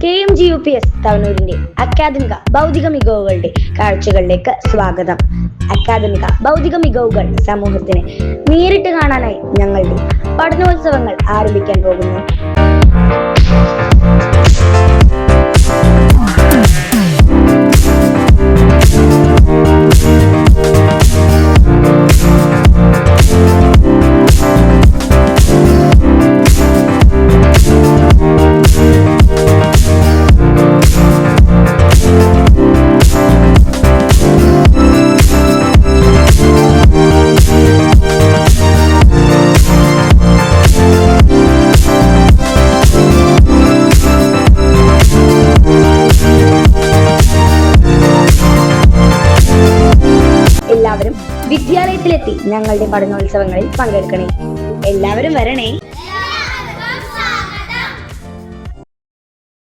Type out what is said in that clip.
KMGUPS തവനൂരിന്റെ അക്കാദമിക ഭൗതിക മികവുകളുടെ കാഴ്ചകളിലേക്ക് സ്വാഗതം. അക്കാദമിക ഭൗതിക മികവുകൾ സമൂഹത്തിന് നേരിട്ട് കാണാനായി ഞങ്ങളുടെ പഠനോത്സവങ്ങൾ ആരംഭിക്കാൻ പോകുന്നു. എല്ലാവരും വിദ്യാലയത്തിലെത്തി ഞങ്ങളുടെ പഠനോത്സവങ്ങളിൽ പങ്കെടുക്കണേ. എല്ലാവരും വരണേ.